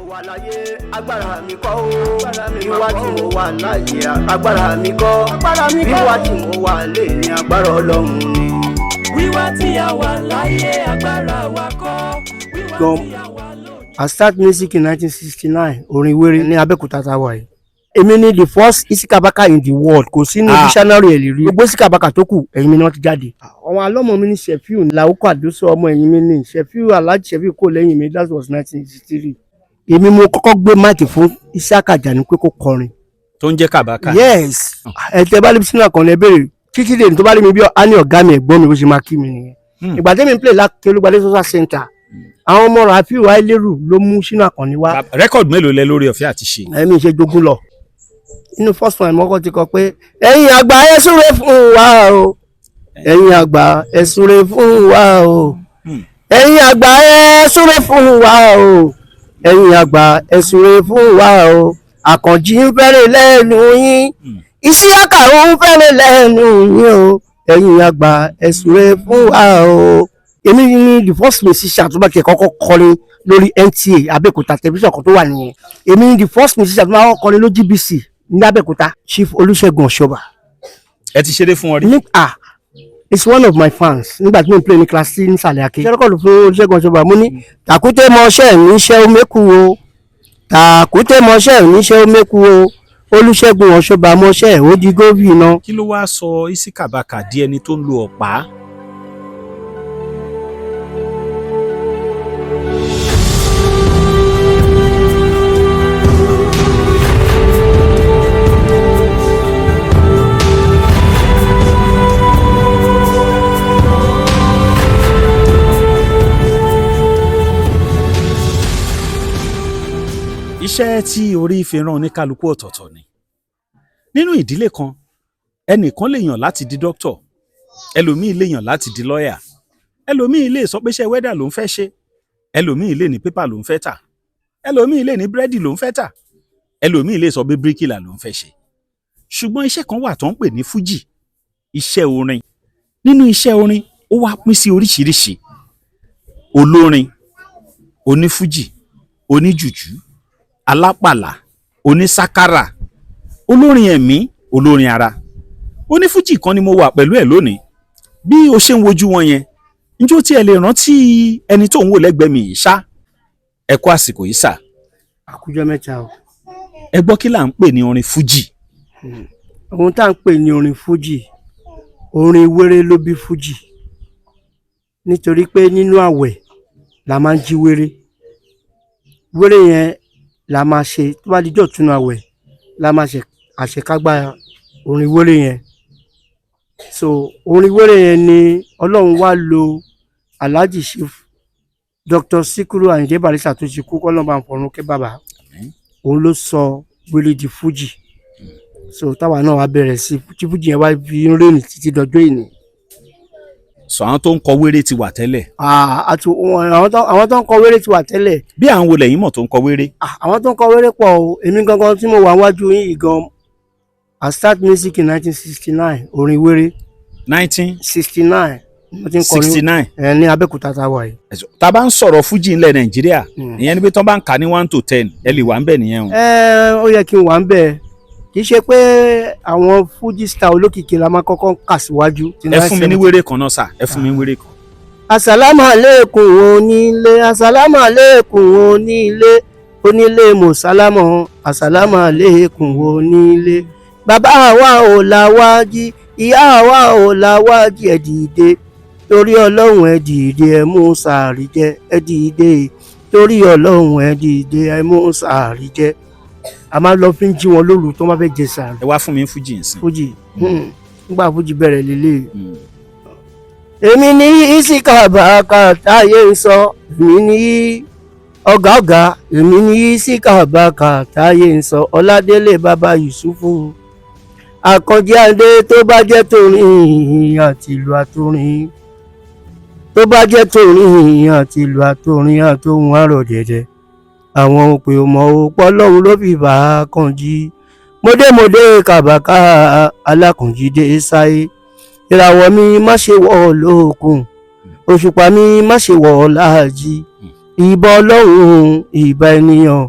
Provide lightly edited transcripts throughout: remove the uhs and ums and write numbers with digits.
wà láyé agbára mi kọ́ o wíwá tí mo wà láyé agbára mi kọ́ wíwá tí mo wà lé ní agbára Ọlọ́run ni. wíwá tí a wà láyé agbára wa kọ́ wíwá tí a wà lónìí. I start music in 1969 orin wéré ní Abẹ́òkúta táwa yìí. Èmi ni the first isikabaka in the world, kò sí ní dictionary ẹ̀ lè rí. Gbogbo isikabaka tó kù ẹ̀yìn mi ni wọ́n ti jáde. Àwọn alọ́mọ mi ní Shefiu Lawuko Adoso ọmọ ẹ̀yìn mi ní Shefiu Alhaji Shefiu kò lẹ́yìn mi, that was 1963. Èmi mo kọ́kọ́ gbé máìkì fún Isiaka Ajani pé kó kọrin. Tó ń jẹ́ Kabaka. Yes, ẹ̀tẹ̀ bá lébi sínú àkànlẹ̀ béèrè títí dé ní tó bá lé mi bí á ní ọ̀gá mi ẹ̀gbọ́n mi bó ṣe máa kí mi nìyẹn. Ìgbà tẹ́mi ń play láti Olúgbadé social center, àwọn ọmọ Rafiu Aileru ló mú sínú àkànlẹ̀ wá. Rẹ́kọ̀dù mélòó lẹ lórí ọ̀fẹ́ àti ṣe? Ẹ̀mí ṣe jogún lọ. Inú first one mọ́kọ́ ti kọ pé ẹ̀yin àgbà ẹ súre fún wa o, ẹ̀yin àgbà ẹ súre fún wa o, ẹ̀yin àgbà ẹ súre fún wa o, ẹ̀yin àgbà ẹ súre fún wa o, Àkànjí ń fẹ́rẹ̀ lẹ́nu yín, Isiaka ń fẹ́rẹ̀ lẹ́nu yín o, ẹ̀yin àgbà ẹ súre fún wa o. Èmi ni the first musician tó bá kẹ́ kọ́kọ́ kọrin lórí NTA Abẹ́òkúta tẹlifíṣàn kan tó wà nìyẹn. Èmi ni the first musician tó bá kọ́kọ́ kọrin lórí GBC ní Abẹ́òkúta, Chief Olúṣẹ́gun Ọ̀ṣọ́bà. Ẹ ti ṣeré fún wọn rí? It's one of my fans. Nígbà tí mo ń play ní class C ní Sàlẹ̀ Aké. Ṣẹ́rọ́kọ̀lù fún Olúṣẹ́gun Ọ̀ṣọ́bà mo ní tàkúté mọṣẹ́ níṣẹ́ oméku o, tàkúté mọṣẹ́ níṣẹ́ oméku o, Olúṣẹ́gun Ọ̀ṣọ́bà mọṣẹ́ ó di gómìnà. Kí ló wá sọ Isikabaka di ẹni tó ń lo ọ̀pá? Iṣẹ́ tí orí fi rán oníkálukú ọ̀tọ̀ọ̀tọ̀ ni. Nínú ìdílé kan, ẹnìkan lè yàn láti di dókítọ̀, ẹlòmíì lè yàn láti di lọ́yà, ẹlòmíì lè sọ pé iṣẹ́ wẹ́dà ló ń fẹ́ ṣe, ẹlòmíì lè ní pépà ló ń fẹ́ tà, ẹlòmíì lè ní búrẹ́dì ló ń fẹ́ tà, ẹlòmíì lè sọ pé bíríkìlà ló ń fẹ́ ṣe. Ṣùgbọ́n iṣẹ́ kan wà tó ń pè ní fújì, iṣẹ́ orin. Nínú iṣẹ́ orin, ó wá pín sí oríṣiríṣi. Olórin, onífújì, oníjùjú, alápàlà, onísákárà, olórin ẹ̀mí, olórin ara. Onífújì kan ni mo wà pẹ̀lú ẹ̀ lónìí. Bí o ṣe ń wojú wọn yẹn, ǹjẹ́ o tiẹ̀ lè rántí ẹni tó ń wò lẹ́gbẹ̀ẹ́ mi yìí ṣá? Ẹ kú àsìkò yìí sà. Àkújọ mẹ́ta o. Ẹ gbọ́ kí là ń pè ní orin fújì? Ohun tá à ń pè ní orin fújì, orin wéré ló bí fújì. Nítorí pé nínú àwẹ̀ la máa ń jí wéré. Wéré yẹn la máa ṣe tó bá dijọ́ túnú àwẹ̀ la máa ṣe àṣekágbá orin wéré yẹn. So orin wéré yẹn ni Ọlọ́run wá lo Alhaji Chief Dr. Sikiru Ayinde Barrister tó ti kú kọ́lọ́n bá ń fọ̀run kẹ́ bàbá. Òun ló sọ wéré di fújì. So táwa náà wá bẹ̀rẹ̀ sí tí fújì yẹn wá fi ń rìn títí dọjọ́ ìní. Sọ àwọn tó ń kọ wéré ti wà tẹ́lẹ̀. Àti àwọn tó ń kọ wéré ti wà tẹ́lẹ̀. Bí àwọn wo lẹ́yìn mọ̀ tó ń kọ wéré? Àwọn tó ń kọ wéré pọ̀ o. Èmi gangan tí mo wà wájú yín gan. I start music in 1969 orin wéré. 1969. Mo ti ń kọrin 69. Ní Abẹ́òkúta táwa yìí. Tá bá ń sọ̀rọ̀ fújì ńlẹ̀ Nàìjíríà, ìyẹn ni pé tán bá ń kà ní 1 to 10, ẹ lè wà ń bẹ̀ nìyẹn o. Ó yẹ kí n wà ń bẹ̀. Kì í ṣe pé àwọn fújì star olókìkí la máa kọ́kọ́ kà síwájú. Ẹ fún mi ní wéré kan náà sà, ẹ fún mi ní wéré kan. Àsàlámù àlékún onílé, àsàlámù àlékún onílé, onílé mùsálámù, àsàlámù àlékún onílé. Bàbá wa ò la wá jí, ìyá wa ò la wá jí, ẹ dìde torí Ọlọ́run, ẹ dìde ẹ mú sàárì jẹ, ẹ dìde torí Ọlọ́run, ẹ dìde ẹ mú sàárì jẹ. A máa lọ fi ń jí wọn lóru tó máa fẹ́ jẹ sàárì. Ẹ wá fún mi ní fújì nsìn. Fújì nígbà fújì bẹ̀rẹ̀ lélẹ̀. Èmi ní Isikabaka táyé ń sọ, èmi ní ọ̀gá, èmi ní Isikabaka táyé ń sọ, Ọládélé bàbá Yusufu. Àkànjí Adé tó bá jẹ́ torin àti ìlú àtorin, tó bá jẹ́ torin àti ìlú àtorin àtohun àrọ̀ dẹ̀dẹ̀. Àwọn òpè ọmọ òpó Ọlọ́run ló fi bá Àkànjí. Mọdé Kabaka Alákànjí dé sáyé. Ìràwọ̀ mi má ṣe wọ̀ lókun, òṣùpá mi má ṣe wọ̀ láàjì. ìbà ọlọ́run ìbà ènìyàn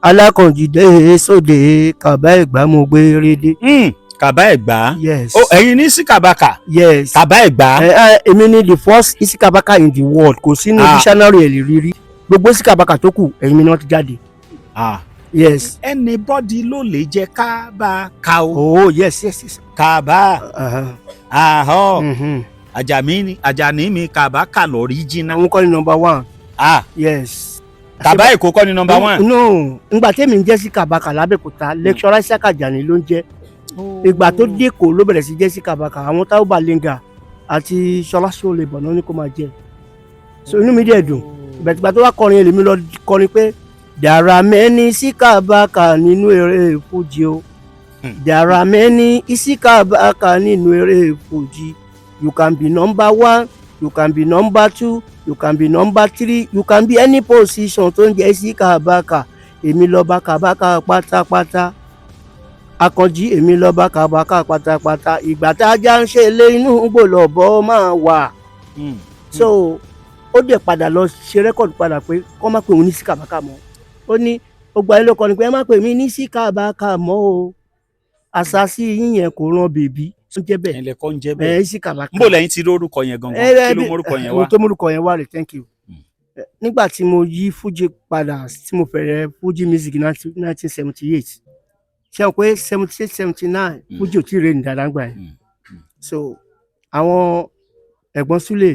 alákànjídé sóde kàbá ẹ̀gbá mo gbé rédé. Kàbá Ẹ̀gbá. Yes. Ẹ̀yin ní Isikabaka. Yes. Kàbá Ẹ̀gbá. Èmi ni the first Isikabaka in the world, kò sínú dictionary ẹ̀ lè rírí gbogbo Isikabaka tó kù ẹ̀yin mi náà ti jáde. Yes. Anybody ló lè jẹ Kábàkà o. Oh yes. Kàbá. Àjàní mi Kàbàkà l'original. Àwọn kọ́ ni number one. Yes. Kàbá Èkó kọ́ ni number one. No, ngbà tẹ́mi ń jẹ́ Isikabaka l'Abẹ́òkúta lecturer Isiaka Ajani ló ń jẹ́. Ìgbà tó dé Èkó ló bẹ̀rẹ̀ sí jẹ́ Isikabaka, àwọn Táíwò Bàlẹ́ngà àti Ṣọlá Ṣóolébọ̀ náà ní kó máa jẹ́. So inú mi dẹ̀ dùn ìgbà tó wá kọrin èlèmi lọ kọrin pé there are many Isikabaka nínú eré fújì o. There are many Isikabaka nínú eré fújì. You can be number one, you can be number two, you can be number three, you can be any position tó ń jẹ́ Isikabaka. Èmi lọ bá Kabaka pátápátá. Akànjí èmi lọ bá Kabaka pátápátá. Ìgbà tá a já ń ṣe lé inú gbòlọ̀bọ̀ máa wà. So ó dẹ̀ padà lọ ṣe rẹ́kọ̀dù padà pé kọ́ má pè òun ní Isikabaka mọ́. Ó ní ọgbà ilé ọkọ ni pé ẹ má pè mí ní Isikabaka mọ́ o. Àṣàṣì yín yẹn kò ràn bèbí. Ó jẹ́ bẹ́ẹ̀. Ẹlẹ́kọ́ ń jẹ́ bẹ́ẹ̀. Isikabaka. Níbo lẹ́yìn ti rí orúkọ yẹn gangan? Kí ló mú orúkọ yẹn wá? Ohun tó mú orúkọ yẹn wá rè, thank you. Nígbà tí mo yí Fuji padà tí mo bẹ̀rẹ̀ Fuji music 1978 ṣe o pé 78-79 Fuji ò tí ì rè ní dáadáa gbà yẹn. So àwọn ẹ̀gbọ́n Súlè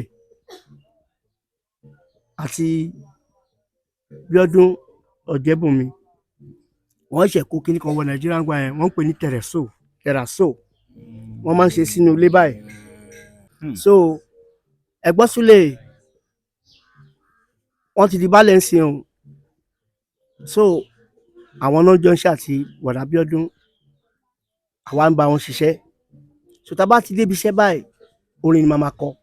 àti Bíọ́dún Ọ̀jẹ́bùnmi wọ́n ṣẹ̀ kó kíní kan wọ Nàìjíríà gbà yẹn wọ́n ń pè ní tẹ̀rẹ̀só wọ́n máa ń ṣe sínú ilé báyìí. So ẹ̀gbọ́n Súlè wọ́n ti di balance o. So àwọn náà jọ ń ṣe àti wọ̀dà Bíọ́dún àwa ń bá wọn ṣiṣẹ́. So tá a bá ti débi iṣẹ́ báyìí orin ni màá máa kọ.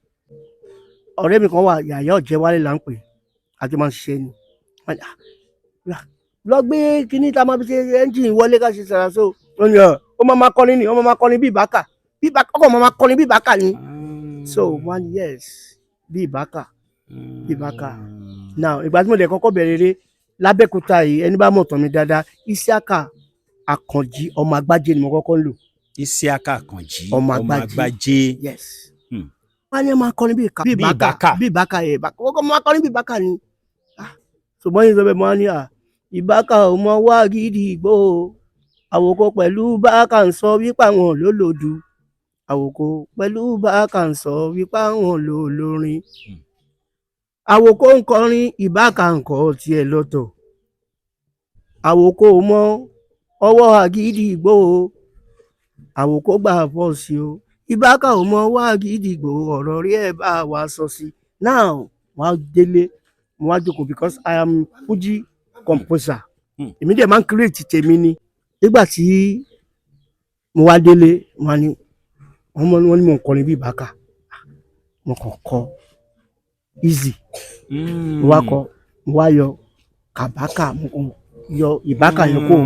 Ọ̀rẹ́ mi kan wà Yàyà Ọ̀jẹ́wálé là ń pè àjọ máa ń ṣiṣẹ́ ni. Lọ gbé kíní tá a máa fi ṣe ẹ́ńjìnì wọlé ká ṣe sàrà so ó máa kọrin ni ó máa kọrin bí Ìbákà ọkọ̀ máa kọrin bí Ìbákà ni. So one yes bí Ìbákà. Now ìgbà tí mo dẹ̀ kọ́kọ́ bẹ̀rẹ̀ eré l'Abẹ́òkúta yìí ẹni bá mọ̀ tán mi dáadáa Isiaka Àkànjí ọmọ Agbájé ni mo kọ́kọ́ ń lò. Isiaka Àkànjí ọmọ Agbájé. Yes. Wọ́n ní máa kọrin bí Ìbákà yẹn kọ́kọ́ máa kọrin bí Ìbákà ni. Ṣùgbọ́n yìí sọ bẹ́ẹ̀ máa ní Ìbákà ò mọ wá gidi ìgbó àwòkọ pẹ̀lú Bákà ń sọ wípé àwọn ló lòdù àwòkọ pẹ̀lú Bákà ń sọ wípé àwọn ló lórin. Àwòkọ ń kọrin Ìbákà ń kọ tiẹ̀ lọ́tọ̀. Àwòkọ ò mọ ọwọ́ àgídì ìgbó àwòkọ gbà pọ̀ sí o. Ìbákà ò mọ ọwọ́ àgídì ìgbó ọ̀rọ̀ rí ẹ̀ bá wa sọ sí. Now wọ́n á délé wọ́n á jókòó because I am Fuji composer. Èmi dẹ̀ máa ń create tèmi ni. Nígbà tí mo wá délé wọ́n ní mo ń kọrin bí Ìbákà mo kàn kọ easy mo wá yọ Kabaka mo yọ Ìbákà yẹn kó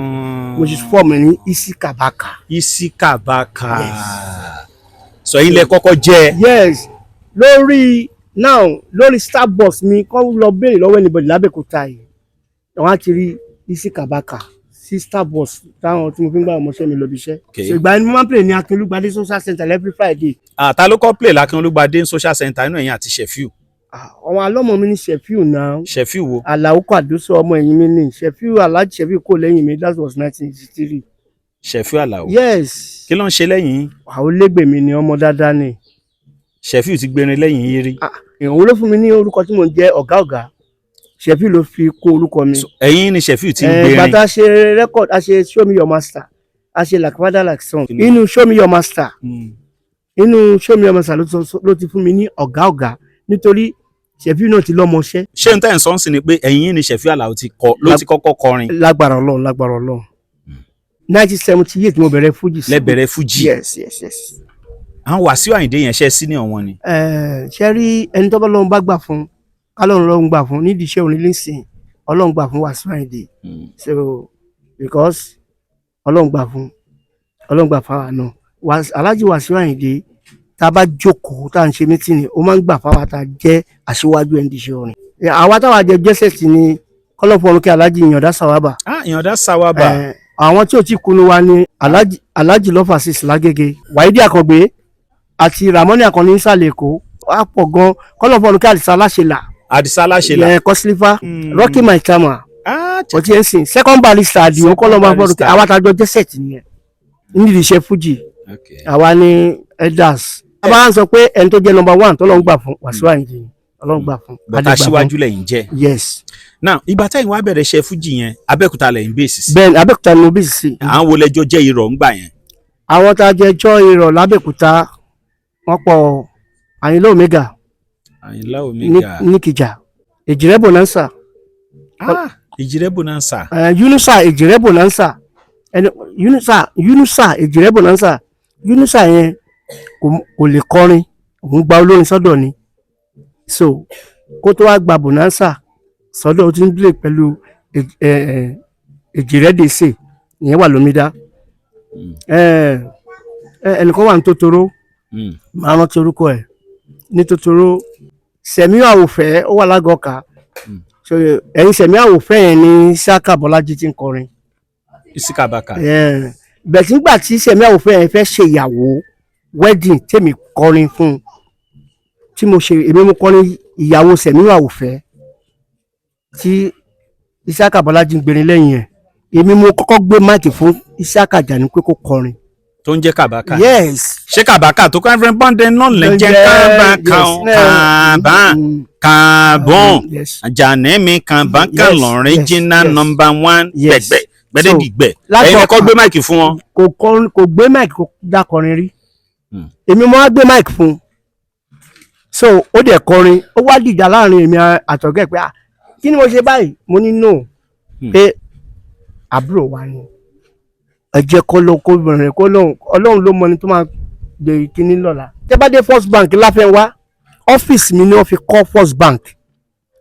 mo ṣe fọ́ọ̀mù ní Isikabaka. Yes. Sọ ilé kọ́kọ́ jẹ́. Yes lórí Starbucks mi kọ́ lọ béèrè lọ́wọ́ anybody l'Abẹ́òkúta yìí wọ́n á ti rí Isikabaka sí Starbucks táwọn tí mo fi ń gbà ọmọọṣẹ́ mi lọ bí iṣẹ́. So ìgbà ni mo máa ń play ní Akin Olúgbadé social center every Friday. Ta ló kọ́ play l'Akin Olúgbadé social center inú ẹ̀yìn àti Shefiu? Àwọn alọ́mọ mi ní Shefiu náà. Shefiu wo? Àlàó Kàdóso ọmọ ẹ̀yìn mi ní Shefiu Alhaji Shefiu kò lẹ́yìn mi that was 1983. Shefiu Àlàó? Yes. Kí ló ń ṣe lẹ́yìn? Àwọn olégbè mi ni ọmọ dáadáa ni. Shefiu ti gbérin lẹ́yìn yín rí. Ìrànwọ́ ló fún mi ní orúkọ tí mo ń jẹ́ ọ̀gá. Shefiu ló fi kún orúkọ mi. Ẹ̀yin ni Shefiu ti ń gbérin. Bàtà ṣe record a ṣe Show Me Your Master a ṣe Like Father Like Son. Inú Show Me Your Master ló ti fún mi ní ọ̀gá nítorí Shefiu náà ti lọ́mọṣẹ́. Ṣé n tẹ́ ń sọ ń sìn ni pé ẹ̀yin ni Shefiu Àlàó ló ti kọ́kọ́ kọrin? Lágbára Ọlọ́run. 1978 mo bẹ̀rẹ̀ Fuji. Lẹ́bẹ̀rẹ̀ Fuji. Yes. Àwọn Wàsíù Àyìndé yẹn ṣe sí ní ọ̀wọ́n ni. Ṣe rí ẹni tó bá lọ́run bá gbà fún kálọ́run lọ́run gbà fún nídìí iṣẹ́ orin lísìn Ọlọ́run gbà fún Wàsíù Àyìndé. So because Ọlọ́run gbà fún àwa náà. Alhaji Wàsíù Àyìndé tá a bá jókòó tá à ń ṣe mítìnì ó máa ń gbà fáwa tá a jẹ́ aṣíwájú ẹni iṣẹ́ orin. àwa táwa jẹ jẹ́sẹ̀tì ni kọ́lọ́fọ̀ọ́nù kí Alhaji Ìyàndá Sawaba. Ìyàndá Sawaba. Àwọn tí ò tí kunu wa ni Alhaji Lọ́fàsís Lágége, Wáídì Àkàngbé àti Ramoni Àkànní nísàlẹ̀ Èkó. Wọ́n á pọ̀ gan kọ́lọ́fọ̀ọ́nù kí Àdìsá Aláṣẹlà. Àdìsá Aláṣẹlà. Kọ́sílífà Rocky Maitama. Ọtí ẹ̀ ń sìn second barrister àdìyàn kọ́lọ́fọ̀ọ́nù kí àwa tájọ jẹ́sẹ̀tì nìyẹn nídìí iṣẹ́ fújì. Àwa ni elders. A máa ń sọ pé ẹni tó jẹ́ number 1 tó lọ́n gbà fún Wasiu Ayinde Ọlọ́run gbà fún. Bàtà aṣíwájú lẹ́yìn jẹ́. Yes. Now ìgbà táyìn wá bẹ̀rẹ̀ iṣẹ́ fújì yẹn Abẹ́òkúta lẹ́yìn bẹ́ẹ̀sì sí. Bẹ́ẹ̀ni Abẹ́òkúta ni mo bẹ́ẹ̀sì sí. Àwọn wo lẹjọ jẹ́ irọ́ ńgbà yẹn? Àwọn tá a jẹ jọ́ irọ́ l'Abẹ́òkúta wọ́n pọ̀ Àyìnlá Omega. Àyìnlá Omega. Níkìjà. Èjìrẹ́ Bonanza. Èjìrẹ́ Bonanza. Yunusa Èjìrẹ́ Bonanza. Yunusa Èjìrẹ́ Bonanza. Yunusa yẹn kò lè kọrin, òun gba olórin sọ́dọ̀ ni. So kó tó wá gba Bonanza sọ́dọ̀ ó ti ń play pẹ̀lú Èjìrẹ́ Dèsè, ìyẹn wà lómídá. Ẹnìkan wà ní Tòtòrò, máa rántí orúkọ ẹ̀ ní Tòtòrò. Sẹ̀mí Àwòfẹ́ ó wà lágọ̀ọ́ka. Ẹ̀yin Sẹ̀mí Àwòfẹ́ yẹn ní Isiaka Bọ́lájí ti ń kọrin. Isiaka Baka. Bẹ̀ẹ̀ tí nígbà tí Sẹ̀mí Àwòfẹ́ yẹn fẹ́ ṣe ìyàwó wedding tèmi kọrin fún tí mo ṣe èmi mo kọrin ìyàwó Sẹ̀mí Àwòfẹ́ tí Isiaka Bọ́lájí ń gbérin lẹ́yìn ẹ̀. Èmi mo kọ́kọ́ gbé máìkì fún Isiaka Àjàní pé kó kọrin. Tó ń jẹ́ Kàbákà. Yes. Ṣé Kàbákà tó kọ́ ẹ̀fẹ̀ bọ́ǹdẹ̀ náà lè jẹ́ Kàbọ̀n Àjàní mi Kàbákà l'original number 1 gbẹ̀gbẹ̀ gbẹ̀dẹ̀dìgbẹ̀. Ẹ̀yin ẹ̀kọ́ gbé máìkì fún wọn. Kò gbé máìkì kó dákọrin rí. Èmi mo wá gbé máìkì fún. So ó dẹ̀ kọrin, ó wá dìjà láàrin èmi àtọ̀gẹ́ pé kí ni mo ṣe báyìí? Mo ní no pé àbúrò wa ni. Ẹ jẹ́ kó bẹ̀rẹ̀ kó Ọlọ́run ló mọ ẹni tó máa gbé kíní lọ́la. Tẹ́ bá dé First Bank Láfẹ́nwá, ọ́fíìsì mi ni wọ́n fi kọ́ First Bank.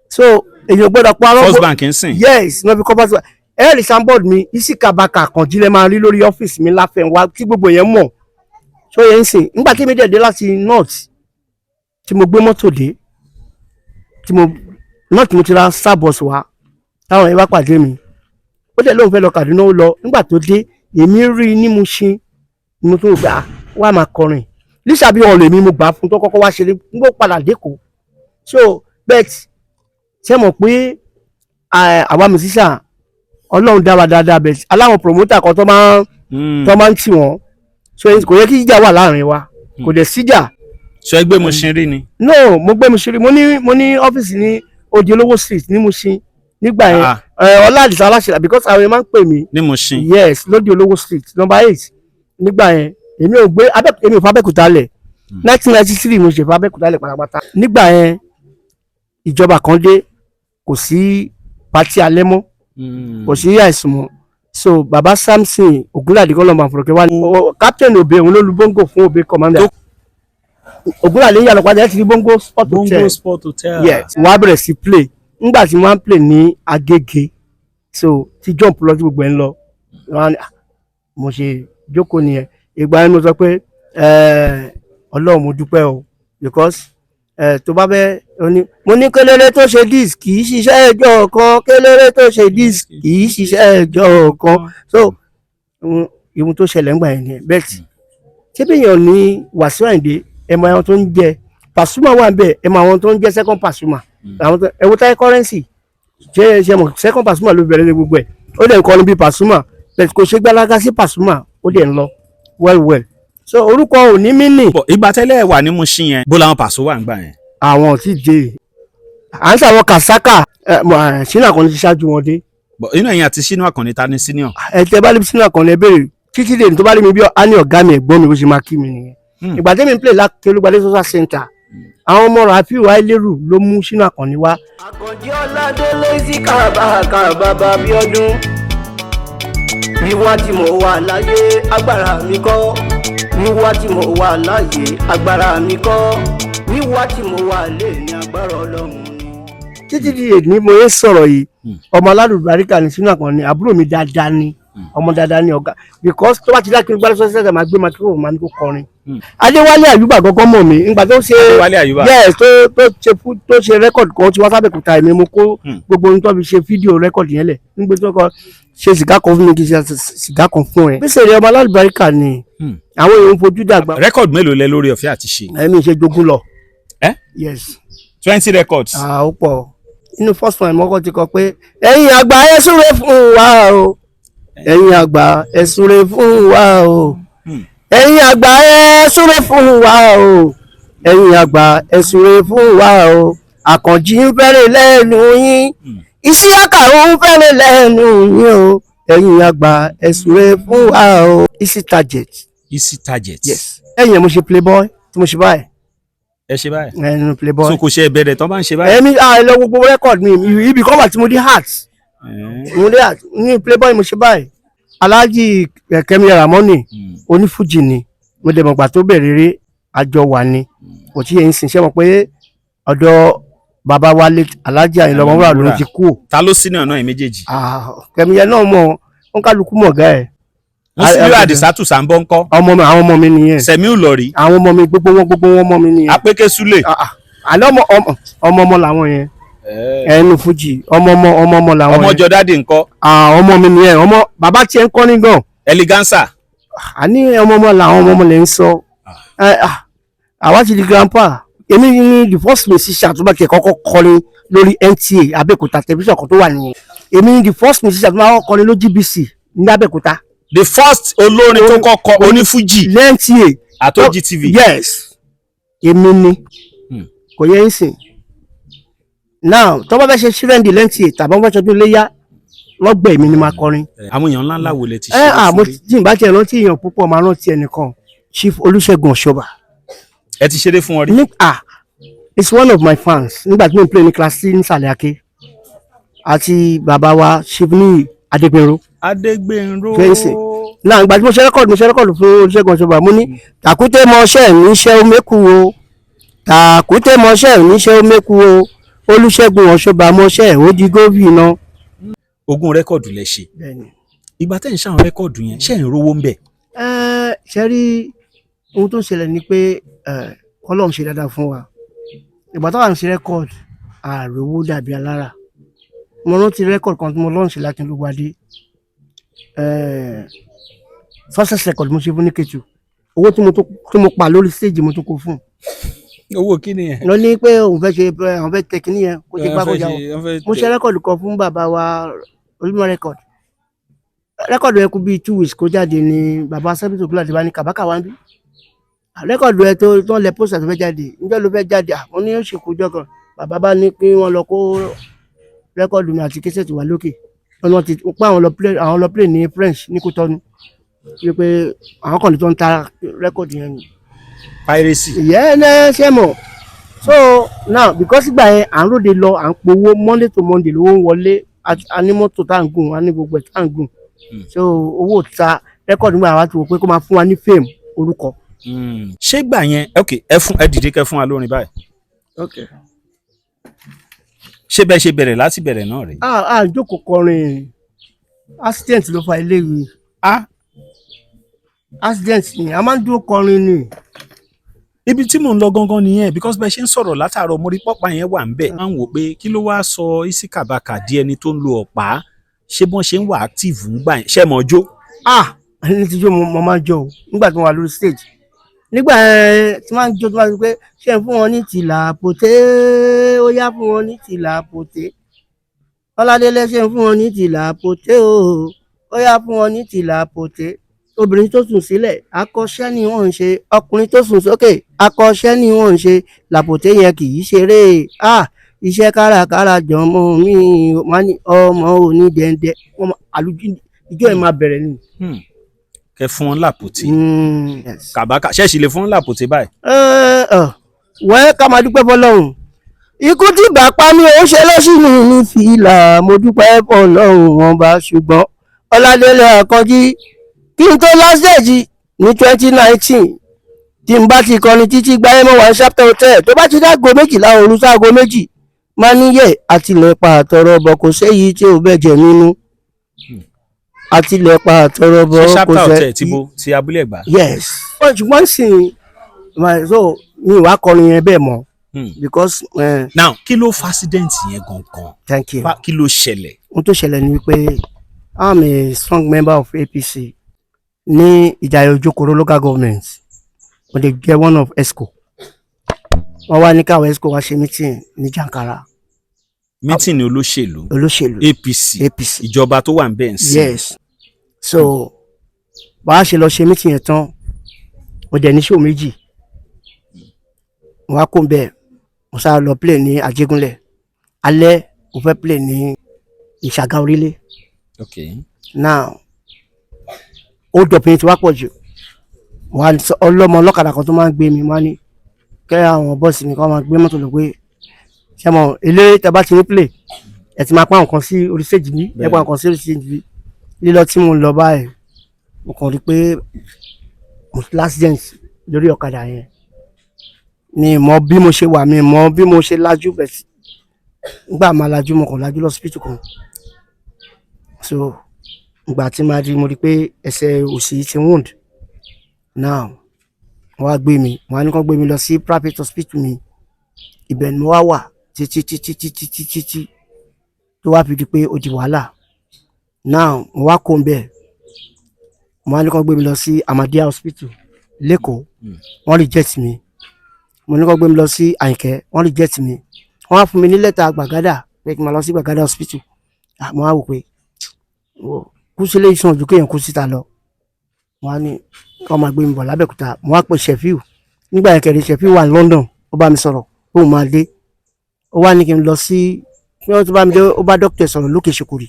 So èyàn gbọ́dọ̀ pa First Bank ń sìn. Yes, wọ́n fi kọ́ First Bank. Ẹ̀rì sanbọ́ọ̀dù mi Isiaka Baka Àkànjí máa rí lórí ọ́fíìsì mi Láfẹ́nwá tí gbogbo yẹn mọ̀. So yẹn ń sìn nígbà tí mi dẹ̀ dé láti north tí mo gbé mọ́tò dé tí mo ti ra Starbus wá táwọn yẹn bá pàdé mi. Ó dẹ̀ lóun fẹ́ lọ Kaduna ó lọ nígbà tó dé èmi rí ní Mushin ni mo tún rò pé wá máa kọrin Lísàbí ọ̀rọ̀ èmi mo gbà fún tó kọ́kọ́ wá ṣeré ń gbó padà dẹ́kọ̀ọ́. So bet ṣe mọ̀ pé àwa musician Ọlọ́run dá wa dáadáa bet aláwọn promoter kan tó máa ń tì wọ́n so kò yẹ kí ìjà wà láàrin wa kò dẹ̀ síjà. Ṣé ẹ gbé Mushin rí ni? No, mo gbé Mushin rí mo ní ọ́fíìsì ní Odi Olówó Street ní Mushin nígbà yẹn Ọlá Àdìsá Aláṣẹlà because àwọn yẹn máa ń pè mí ní Mushin. Yes, Lódì Olówó Street number 8 nígbà yẹn èmi ò fà Abẹ́òkúta lẹ̀ 1993 mo ṣe fà Abẹ́òkúta lẹ̀ pátápátá. Nígbà yẹn ìjọba kan dé kò sí pátí alẹ́ mọ́ kò sí àìsàn mọ́ so baba Samson Ogunlade kọlọmọ àfọlọkẹ wa captain Obe òun ló lu bongo fún Obe commander Ogunlade yà lọ́pàá ẹ̀ ti rí bongo sport hotel yes wọ́n á bẹ̀rẹ̀ sí play nígbà tí wọ́n á play ní Agége so tí jump lọ sí gbogbo ẹ̀ ń lọ mo ṣe jókòó nìyẹn ìgbà yẹn mo sọ pé Ọlọ́run mo dúpẹ́ o because tó bá bẹ́ mo ní kéléré tó ṣe disc kì í ṣiṣẹ́ ẹjọ́ kan kéléré tó ṣe disc kì í ṣiṣẹ́ ẹjọ́ kan so ìwọ̀n tó ṣẹlẹ̀ ńgbà yẹn ni bẹ́ẹ̀ tí bí èèyàn ní Wasiu Ayinde ẹ mọ àwọn tó ń jẹ Pasuma wà ń bẹ ẹ mọ àwọn tó ń jẹ second Pasuma àwọn tó ẹ wo Taye Currency ṣe mọ second Pasuma ló bẹ̀rẹ̀ ní gbogbo ẹ̀ ó dẹ̀ ń kọrin bí Pasuma bẹ́ẹ̀ kò ṣe gbálágá sí Pasuma ó dẹ̀ ń lọ well so orúkọ ò ní mí nì. ìgbà tẹ́lẹ̀ wà ní Mushin yẹn bó làwọn Paso wà ń gbà yẹn. àwọn tí dé à ń sàwọn Kasaka Ṣínà Àkànní ti ṣáájú wọn dé. inú ẹ̀yin àti Ṣínà Àkànní ta ni senior. tẹ bá lè Ṣínà Àkànní ẹ béèrè títí dé ní tó bá lè mi bí a ní ọ̀gá mi ẹ̀gbọ́n mi bó ṣe máa kí mi nìyẹn. ìgbà tẹ́mi ń play láti Olúgbadé social center àwọn ọmọ Rafiu Aileru ló mú Ṣínà Àkànní wá. Àkànjí Ọládélé Isiaka Baka bàbá Bíọ́dún wíwá tí mo wà láyé agbára mi kọ́ wíwá tí mo wà láyé agbára mi kọ́ wíwá tí mo wà lé ní agbára Ọlọ́run ni. títí di èdè mo yẹ sọ̀rọ̀ yìí ọmọ alálùbáríkà ní Ṣínà Àkànní àbúrò mi dáadáa ni ọmọ dáadáa ni ọ̀gá because tó bá ti dákẹ́ gbálẹ́ sọ́sẹ́ máa gbé microphone máa ní kó kọrin Adéwálé Àyùbá gọ́gọ́ mọ̀ mí nígbà tó ṣe Adéwálé Àyùbá. yes tó ṣe rẹ́kọ̀dì kan tí wọ́n sábẹ̀ kúta ẹ̀mí mo kó gbogbo ohun tó fi ṣe fídíò rẹ́kọ̀dì yẹn lẹ̀ nígbà tó kọ ṣe sìgá kan fún mi kì í ṣe sìgá kan fún ẹ. pèsè rẹ ọmọ alálùbáríkà ni àwọn èèyàn fojú dàgbà. rẹ́kọ̀dì mélòó lẹ lórí ọ̀fẹ́ àti ṣe? ẹ̀mí ṣe jogún lọ. yes. 20 records. ó pọ̀ inú first one mọ́kọ́ ti kọ pé ẹ̀yin àgbà ẹ súre fún wa o ẹ̀yin àgbà ẹ súre fún wa o ẹ̀yin àgbà ẹ súre fún wa o ẹ̀yin àgbà ẹ súre fún wa o Àkànjí ń fẹ́rẹ̀ lẹ́nu yín Isiaka ń fẹ́rẹ̀ lẹ́nu yín o ẹ̀yin àgbà ẹ súre fún wa o. Easy Target. Easy Target. yes. ẹ̀yin mo ṣe Playboy tí mo ṣe báyìí. ẹ ṣe báyìí. ẹnu Playboy. so kò ṣe bẹ̀rẹ̀ tán bá ń ṣe báyìí. ẹ̀mí lọ gbogbo record mi ibi kan wà tí mo dé heart. mo dé heart ní Playboy mo ṣe báyìí. Alhaji Kẹ́mi Ramoni onífújì ni mo dẹ̀ mọ̀gbà tó bẹ̀rẹ̀ eré àjọ wà ni kò tí yẹn ń sìn ṣe mọ̀ pé ọ̀dọ̀ bàbá wa late Alhaji Àyìnlá Ọmọwúrà ló ti kú. ta ló sí náà ẹ̀ méjèèjì. Kẹ́mi yẹn náà mọ̀ wọn kálukú mọ̀ gá ẹ̀. Musiliu Adisatu Sambo ńkọ́. àwọn ọmọ mi nìyẹn. Sẹ̀míù Lọ́rí. àwọn ọmọ mi gbogbo wọn ọmọ mi nìyẹn. Apeke Sule. àná ọmọ làwọn yẹn. ẹnu fújì ọmọ làwọn yẹn. ọmọ Jọdádì ńkọ́. ọmọ mi nìyẹn ọmọ bàbá tiẹ̀ ń kọ́ ní gan. Eleganza. àní ọmọ làwọn ọmọ lè ń sọ. àwa ti di grandpa èmi ni the first musician tó bá tiẹ̀ kọ́kọ́ kọrin lórí NTA Abẹ́òkúta tẹlifíṣàn kan tó wà nìyẹn. èmi ni the first musician tó bá kọrin lórí GBC ní Abẹ́òkúta. the first olórin tó kọ́kọ́ onífújì. NTA àtó GTV. yes èmi ni kò yẹ ń sìn. now tó bá fẹ́ ṣe ṣírẹ́ǹdì NTA tàbí wọ́n fẹ́ ṣọdún iléyá lọ́gbẹ̀ èmi ni máa kọrin. àwọn èèyàn ńláńlá wo lẹ ti ṣe. mo tí n bá tiẹ̀ rántí èèyàn púpọ̀ máa rántí ẹnìkan Chief Olúṣẹ́gun Ọ̀ṣọ́bà. ẹ ti ṣeré fún ọ rí. it's one of my fans nígbà tí mo ń play ní class C nísàlẹ̀ Aké àti bàbá wa Chief ní Adégbénró. fẹ́ǹsì náà ìgbà tí mo ṣe rẹ́kọ̀dù fún Olúṣẹ́gun Ọ̀ṣọ́bà mo ní tàkúté mọṣẹ́ níṣẹ́ oméku o tàkúté mọṣẹ́ níṣẹ́ oméku o Olúṣẹ́gun Ọ̀ṣọ́bà mọṣẹ́ ó di gómìnà. ogún rẹ́kọ̀dù lẹ ṣe ìgbà tẹ́ ń ṣe àwọn rẹ́kọ̀dù yẹn ṣe ń rówó ń bẹ̀. ṣe rí ohun tó ń ṣẹlẹ̀ ni pé Ọlọ́run ṣe dáadáa fún wa ìgbà táwa ń ṣe rẹ́kọ̀dù àròwó dàbí alára mo rántí rẹ́kọ̀dù kan tí mo lọ́ọ̀ṣì láti Olúgbadé success record mo ṣe fún ní Kétu owó tí mo pa lórí stage mo tún kó fún. owó kí ni yẹn. lọ ní pé òun fẹ́ ṣe àwọn fẹ́ tẹ kíní yẹn kó ṣe gbá kọjá o mo ṣe rẹ́kọ̀dù kan fún bàbá wa Olúmọ rẹ́kọ̀dù yẹn kú bíi 2 weeks kó jáde ní bàbá sẹ́bìtì òkúlà tí wọ́n ní kàbákà wá ń bí rẹ́kọ̀dù yẹn tó lẹ pósítà tó fẹ́ jáde níjọ́ ló fẹ́ jáde àwọn ní yóò ṣèkú jọ kan bàbá bá ní pé wọ́n lọ kó rẹ́kọ̀dù mi àti kẹsẹ̀ tó wà lókè wọ́n ti pé àwọn lọ play ní French ní Kútọ́nù wípé àwọn kan ní tó ń ta rẹ́kọ̀dù yẹn ni. piracy. ìyẹn ẹ ṣe mọ̀ so now because ìgbà yẹn à ń ròde lọ à ń powó Monday to Monday lówó ń wọlé a ní mọ́tò tá à ń gùn a ní gbogbo ẹ̀ tá à ń gùn so owó ta rẹ́kọ̀dù gbà wá ti wò pé kó máa fún wa ní fame orúkọ. ṣé gbà yẹn ẹ dìde kẹ fún wa lórin báyìí. ṣé bẹ́ẹ̀ ṣe bẹ̀rẹ̀ láti bẹ̀rẹ̀ náà rèé. jókòó kọrin accident ló fa iléèwé. accident ni a máa ń dúró kọrin ni. ibi tí mò ń lọ gangan nìyẹn because bẹ́ẹ̀ ṣe ń sọ̀rọ̀ látàárọ̀ mo rí pọ́pá yẹn wà ń bẹ̀. máa ń wò pé kí ló wáá sọ Isiaka Baka di ẹni tó ń lo ọ̀pá ṣé bọ́n ṣe ń wà active ń gbà yẹn ṣe mọ̀ jó. ẹni tí jó mo máa ń jó o nígbà tí mo wà lórí stage nígbà yẹn tí máa ń jó tó máa ń pé ṣé ń fún wọn ní tìlà pòté ó yá fún wọn ní tìlà pòté Ọládélé ṣe ń fún wọn ní tìlà pòté ó yá fún wọn ní tìlà pòté obìnrin tó sùn sílẹ̀ akọ́ṣẹ́ ni wọ́n ń ṣe ọkùnrin tó sùn sókè akọ́ṣẹ́ ni wọ́n ń ṣe làpòté yẹn kì í ṣeré iṣẹ́ kárakára jọmọ mi ọmọ òní dẹ́ndẹ́ ìjọ ẹ̀ máa bẹ̀rẹ̀ ni. kẹ fún wọn làpòté Kabaka ṣẹ́ẹ̀ṣì lè fún wọn làpòté báyìí. wẹ́ẹ́ ká máa dúpẹ́ fọlọ́run ikú tí bàpá mi ò ṣe lọ́sìnì ní fìlà mo dúpẹ́ fọlọ́run wọn bá ṣùgbọ́n Ọládélé Àkànjí kí n tó lọ́sẹ̀jì ní 2019 tí n bá ti kọrin títí gbáyé mọ́ wá Chapter Hotel tó bá ti dágo 12 òru ságo 2 máa níyẹ̀ àtìlẹ́pà àtọ̀rọ̀bọ̀ kò séyìí tí ò bẹ̀jẹ̀ nínú àtìlẹ́pà àtọ̀rọ̀bọ̀ kò Chapter Hotel ti bo ti Abúlé Ẹ̀gbá. yes ṣùgbọ́n sìn so mi wá kọrin yẹn bẹ́ẹ̀ mọ́ because. Now kí ló fa accident yẹn gangan? Thank you. Kí ló ṣẹlẹ̀? Ohun tó ṣẹlẹ̀ ni wípé I'm a strong member of APC ní Ìjàyè Òjòkòrò local government. Mo dey get one of ESCO. Wọ́n wá ní káwọn ESCO wá ṣe meeting ní Jankara. Meeting ni olóṣèlú. APC. Ìjọba tó wà ń bẹ̀ ń sìn. Yes. So bá a ṣe lọ ṣe meeting yẹn tán, mo dẹ̀ ní show méjì. Mo wá kó ń bẹ̀, mo sá lọ play ní Ajégúnlẹ̀. Alẹ́ mo fẹ́ play ní Ìṣàgá Orílẹ̀. Okay. Now ó dọ̀pin tí wá pọ̀ jù. Wọ́n á ọlọ́mọ ọlọ́kadà kan tó máa ń gbé mi wá ní kẹ́ àwọn bọ́ọ̀sì mi kan máa gbé mọ́tò lọ pé ṣé mo eléré tẹ bá ti ní play ẹ ti máa pa nǹkan sí orí stage bí ẹ pa nǹkan sí orí stage bí lílọ tí mo lọ báyìí mo kàn rí pé mo last dance lórí ọ̀kadà yẹn ni mo bí mo ṣe wà mí mo bí mo ṣe lajú bẹ̀ nígbà máa lajú mo kàn lajú lọ hospital kan so ìgbà tí máa di mo rí pé ẹsẹ̀ òsì ti wound now wọ́n á gbé mi wọ́n á ní kán gbé mi lọ sí private hospital mi ibẹ̀ ni mo wá wà títí tó wá fi di pé ó di wàhálà now mo wá kó ń bẹ̀ mo wá ní kán gbé mi lọ sí Ahmadiyya hospital lẹ́kọ̀ọ́ wọ́n reject mi mo ní kán gbé mi lọ sí Àyìnkẹ́ wọ́n reject mi wọ́n á fún mi ní lẹ́tà Gbàgádà pé kí n máa lọ sí Gbàgádà hospital mo wá wò pé kú sílé ìsàn ojú kéèyàn kú síta lọ wọ́n á ní kán máa gbé mi bọ̀ lábẹ́òkúta mo wá pè Sheffield nígbà yẹn kẹrin Sheffield wà ní London ó bá mi sọ̀rọ̀ ó máa dé ó wá ní kí n lọ sí wọ́n tó bá mi dé ó bá dókítà sọ̀rọ̀ lókè Ṣòkòrì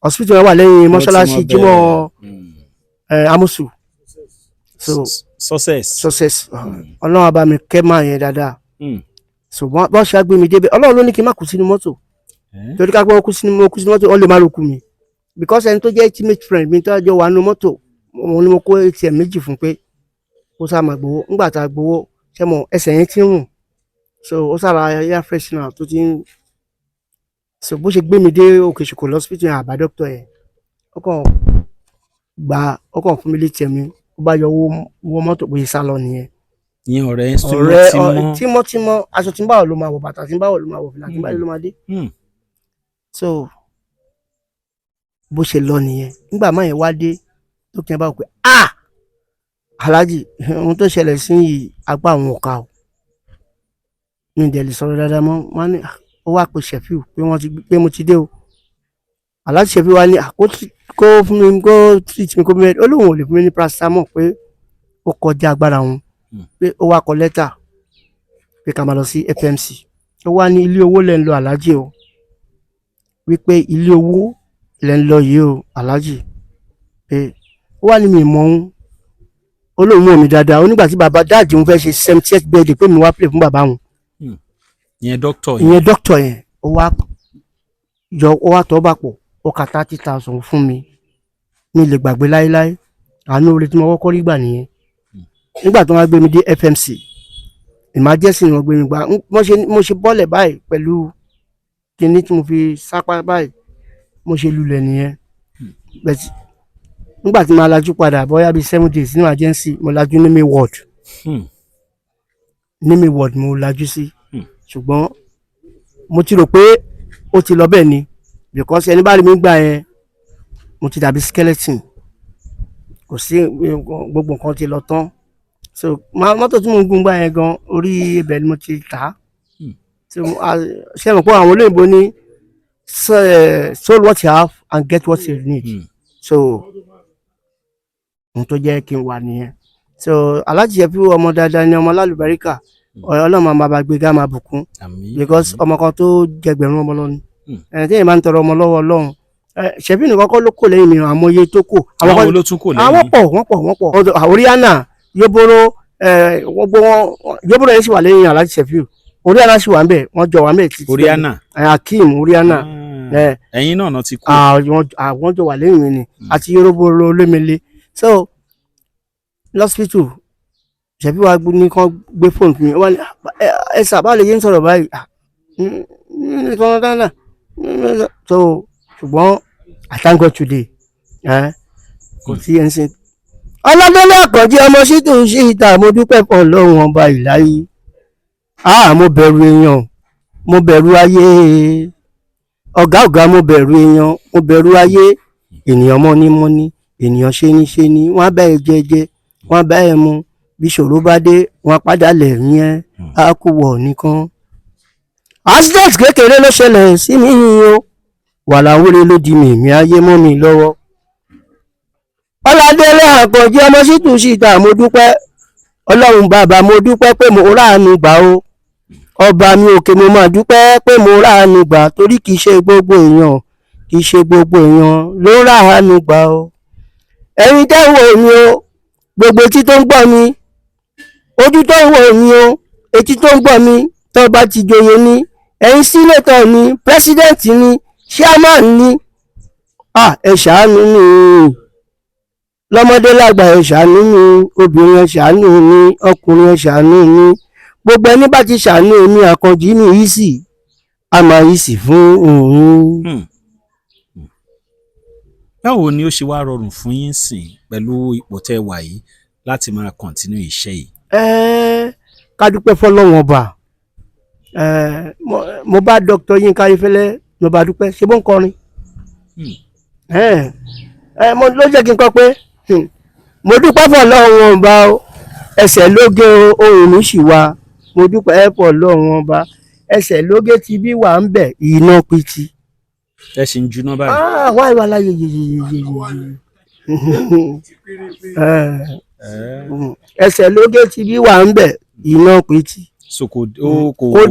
hospital yẹn wà lẹ́yìn mọ́ṣáláṣí Jímọ̀ Amusu so success Ọlọ́run á bá mi kẹ́ máa yẹn dáadáa so bọ́n ṣe á gbé mi débẹ̀ Ọlọ́run ló ní kí n má kú sínú mọ́tò torí ká gbé wọn kú sínú mọ́tò wọ́n lè má ro kú mi because ẹni tó jẹ́ ultimate friend mi tó jọ wà nínú mọ́tò òun ni mo kó ATM méjì fún pé ó sá máa gbowó ńgbà tá a gbowó ṣé mo ẹsẹ̀ yẹn ti ń rùn so ó sára air freshener tó ti ń so bó ṣe gbé mi dé Òkè Ṣòkòrò hospital àbá doctor yẹn ó kàn fún mi létí ẹ̀mí ó bá yọ owó mọ́tò pé sá lọ nìyẹn. ìyẹn ọ̀rẹ́ tímọ́tímọ́ aṣọ tí ń báwọ̀ ló máa wọ̀ bàtà tí ń báwọ̀ ló máa wọ̀ fìlà tí ń báwọ̀ ló máa dé. so bó ṣe lọ nìyẹn nígbà máa yẹn wá dé tó kí n bá wò pé Alhaji ohun tó ṣẹlẹ̀ sí yìí agbá àwọn ọ̀ka o mi ì dẹ̀ lè sọ̀rọ̀ dáadáa mọ́ wọn ní ó wá pe Sheffield pé mo ti dé o Alhaji Sheffield wá ní kó fún mi kó treat mi kó mi ó lóun ò lè fún mi ní paracetamol pé ó kọjá agbára wọn pé ó wá kọ lẹ́tà pé ká máa lọ sí FMC ó wá ní ilé owó lẹ́ ń lọ Alhaji o wípé ilé owó lẹ́ ń lọ yìí o Alhaji pé ó wá ní mi mọ̀ òun ó lóun mọ̀ mi dáadáa ó nígbà tí bàbá dáàdì òun fẹ́ ṣe 70th birthday pé mi wá play fún bàbá òun ìyẹn dókítà yẹn ó wá tọ́ bà pọ̀ ó ka 30,000 fún mi lè gbàgbé láéláé àánú oore tí mo kọ́kọ́ rí gbà nìyẹn nígbà tó wá gbé mi dé FMC emergency ni wọ́n gbé mi gbà mo ṣe bọ́lẹ̀ báyìí pẹ̀lú kinní tí mo fi sápá báyìí mo ṣe lulẹ̀ nìyẹn nígbà tí mo lajú padà bóyá bíi 7 days ní emergency mo lajú ní mi ward mo lajú sí ṣùgbọ́n mo ti rò pé ó ti lọ bẹ́ẹ̀ ni because ẹni bá rí mi gbà yẹn mo ti dàbí skeleton kò sí gbogbo nǹkan ti lọ tán so mọ́tò tí mo ń gùn gbà yẹn gan orí ibẹ̀ ni mo ti tà á ṣe mọ̀ pé àwọn olóyìnbó ní sold what you have and get what you need so ohun tó jẹ́ kí n wà nìyẹn so Alhaji Sheffield ọmọ dáadáa ni ọmọ lálùbáríkà Ọlọ́run máa bá gbéga máa bùkún because ọmọ kan tó jẹgbẹ̀rún ọmọ lọ́ni tí èèyàn máa ń tọrọ ọmọ lọ́wọ́ Ọlọ́run Sheffield nìkan kọ́ ló kò lẹ́yìn mi àmọye tó kò àwọn ló tún kò lẹ́yìn wọ́n pọ̀ Oriana Yoboro Yoboro yẹn sì wà lẹ́yìn Alhaji Sheffield Oriana sì wà ń bẹ̀ wọ́n jọ wà ń bẹ̀ títí Oriana Akeem Oriana ẹ̀yin náà ti kú àwọn jọ wà lẹ́yìn mi ni àti Yorùbá Olómele so lọ́sítù Sheffield wa ní kán gbé fóònù fún mi wọ́n ní ẹ sábà lè yé ń sọ̀rọ̀ báyìí so ṣùgbọ́n I thank God today kò sí ẹnsìn Ọládélé Àkànjí ọmọ Ṣítù Ṣíta mo dúpẹ́ fún Ọlọ́run ọba ìláyé. Mo bẹ̀rù èèyàn, mo bẹ̀rù ayé. Ọ̀gá mo bẹ̀rù èèyàn, mo bẹ̀rù ayé. Ènìyàn mọ́nímọ́ní, ènìyàn ṣéníṣéní, wọ́n á bá ẹ jẹjẹ, wọ́n á bá ẹ mu. Bí ìṣòro bá dé, wọ́n á padà lẹ̀rín ẹ, á kú wọ̀ nìkan. Accident kékeré ló ṣẹlẹ̀ sí mi o. Wàláwéré ló di mèmí ayé mọ́ mi lọ́wọ́. Ọládélé Àkànjí ọmọ Ṣítù Ṣíta mo dúpẹ́. Ọlọ́run bàbá mo dúpẹ́ pé mo ráàánú gbà o. Ọba mi òkè mo máa dúpẹ́ pé mo ráàánú gbà torí kìí ṣe gbogbo èèyàn ló ráàánú gbà o. Ẹ̀yin tẹ́ ń wò mí o, gbogbo etí tó ń gbọ́ mi, ojú tó ń wò mí o, etí tó ń gbọ́ mi, tó bá ti joyè ni, ẹ̀yin sínétọ̀ ni, pírẹ́sídẹ̀ǹtì ni, chairman ni, ẹ ṣàánú mi. Lọ́mọdé lágbà ẹ ṣàánú mi, obìnrin ẹ ṣàánú mi, ọkùnrin ẹ ṣàánú mi. Gbogbo ẹni bá ti ṣàánú mi Àkànjí mi yìí sì, a máa yìí sì fún òun. Báwo ni ó ṣe wá rọrùn fún yín sìn pẹ̀lú ipò tẹ́ wà yìí láti máa kọ̀ntínú iṣẹ́ yìí? Ká dúpẹ́ fọ́lọ́run ọba. Mo bá Dr. Yínká Ayéfẹ́lẹ́ mo bá dúpẹ́, ṣe bó ń kọrin. Mo ló jẹ́ kí n kọ pé mo dúpẹ́ fọ́lọ́run ọba o, ẹsẹ̀ lóge ohùn mi sì wà. Mo dúpẹ́ fọ́lọ́run ọba, ẹsẹ̀ lóge ti bí wà ń bẹ̀ iná pitì. Ẹ ṣì ń juná báyìí. Wá ìwà láyé yeyeyeye. Ẹsẹ̀ lóge ti bí wà ń bẹ̀ iná pitì. So kò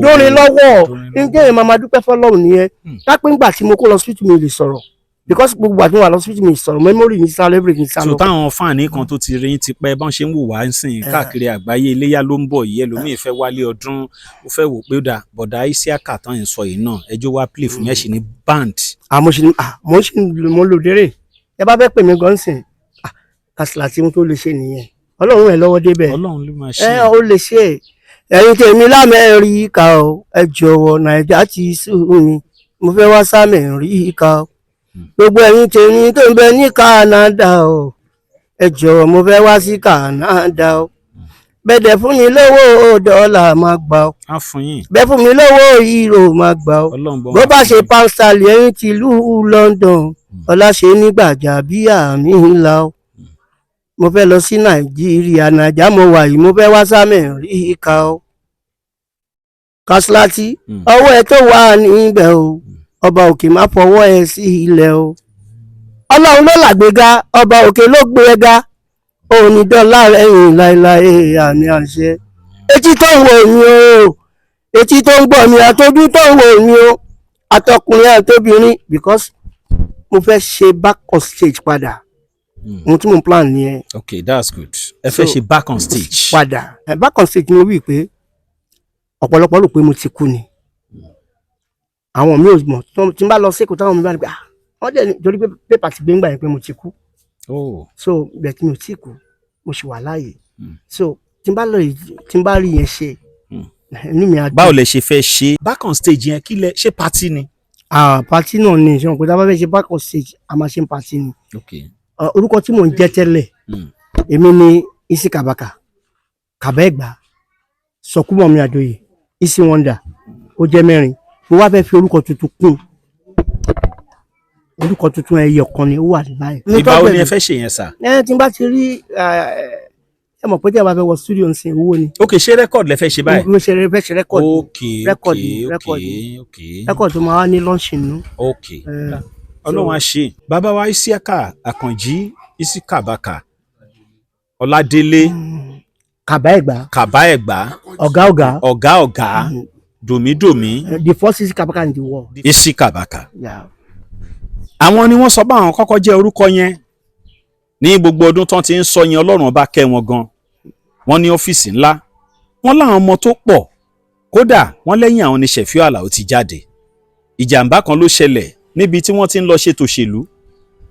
dórin lọ́wọ́. Ǹjẹ́ èèyàn máa dúpẹ́ fọ́lọ́run nìyẹn. Dápẹ́ ńgbà tí mo kó lọ hospital mi lè sọ̀rọ̀. Because gbogbo àti wọn lọ hospital mi sọ̀rọ̀, memory mi sálọ, everything sálọ. So táwọn fáàní kan tó ti rí yín ti pẹ́ bọ́n ṣe ń wò wá ń sìn káàkiri àgbáyé, iléyá ló ń bọ̀ yìí, ẹlòmíì fẹ́ wálé ọdún, ó fẹ́ wò pé ó dà bọ̀dá Isiaka tán yìí sọ yìí náà ẹjọ́ wá play fún yẹn ṣì ní band. mo lò dérè. Ẹ bá fẹ́ pè mí gan sìn, kàṣìlà tí mo tó lè ṣe nìyẹn. Ọlọ́run ẹ̀ lọ́wọ́ débẹ̀. Ọlọ́run ló máa ṣe. Ó lè ṣe. Ẹ̀yin tèmi l'Amẹ́ríkà o, ẹ jọ̀wọ́ Nàìjíríà ti sú mi, mo fẹ́ wá s'Amẹ́ríkà o. Gbogbo ẹ̀yin tèmi tó ń bẹ ní Canada o, ẹ jọ̀wọ́ mo fẹ́ wá sí Canada o. Bẹ̀dẹ̀ fún mi lówó dọ́là máa gbà o. Á fún yín. Bẹ́ẹ̀ fún mi lówó euro máa gbà o. Bó bá ṣe pound sterling ẹ̀yin ti ìlú London, ọlá ṣe nígbàjà bí àmì ńlá o. Mo fẹ́ lọ sí Nàìjíríà, Nàìjà mo wà yìí, mo fẹ́ wá s'Amẹ́ríkà o. Kàṣílátì, ọwọ́ ẹ tó wà níbẹ̀ o, ọba òkè má fọwọ́ ẹ sí ilẹ̀ o. Ọlọ́run ló làgbéga, ọba òkè ló gbé ẹ ga. Òun ní dọ́là rẹ̀yìn láéláé àmì àṣẹ. Etí tó ń wò mí o, etí tó ń gbọ́ mi, àtọ́jú tó ń wò mí o, àtọkùnrin àtobìnrin, because mo fẹ́ ṣe back on stage padà. Ohun tí mo plan nìyẹn. Okay, that's good. Ẹ fẹ́ ṣe back on stage. Padà. Back on stage ni mo wí pé ọ̀pọ̀lọpọ̀ rò pé mo ti kú ni. Àwọn mi ò mọ̀ tí n bá lọ sí Èkó táwọn mi bá ní pé wọ́n dẹ̀ nítorí pé pépà ti gbé ńgbà yẹn pé mo ti kú. So bẹ́ẹ̀ tí mi ò tí kú, mo ṣì wà láàyè. So tí n bá rí yẹn ṣe, inú mi á dùn. Báwo lẹ ṣe fẹ́ ṣe back on stage yẹn, kí lẹ ṣe party ni? Party náà ni ìṣòro pé tá a bá fẹ́ ṣe back on stage a máa ṣe party ni. Okay. Orúkọ tí mò ń jẹ́ tẹ́lẹ̀ èmi ni Isi Kabaka, Kaba Ẹ̀gbá, Sọkúmọ̀mí Adóyè, Isi Wonder, ó jẹ́ mẹ́rin. Mo wá fẹ́ fi orúkọ tuntun kún. Orúkọ tuntun ẹyọ kan ni ó wà báyìí. Ìgbà wo ni ẹ fẹ́ ṣe yẹn sà? Tí n bá ti rí ẹ mọ̀ pé tí a bá fẹ́ wọ studio ń sin owó ni. Ok, ṣé rẹ́kọ̀dì lẹ fẹ́ ṣe báyìí? Mo fẹ́ ṣe rẹ́kọ̀dì. Okay. Rẹ́kọ̀dì tó máa wá ní launching nù. Ok. Ọlọ́run á ṣe. Bàbá wa Isiaka Àkànjí Isi Kabaka, Ọládélé Kaba Ẹ̀gbá, ọ̀gá, dòmídòmí. The first Isi Kabaka in the world. Isi Kabaka. Yeah. Àwọn ni wọ́n sọ bá àwọn kọ́kọ́ jẹ́ orúkọ yẹn. Ní gbogbo ọdún tán ti ń sọ yẹn, Ọlọ́run ọba kẹ́ wọn gan. Wọ́n ní ọ́fíìsì ńlá. Wọ́n láwọn ọmọ tó pọ̀. Kódà wọ́n lẹ́yìn àwọn ní Ṣẹ̀fíù Àlàó ti jáde. Ìjàmbá kan ló ṣẹlẹ̀ níbi tí wọ́n ti ń lọ ṣètò òṣèlú.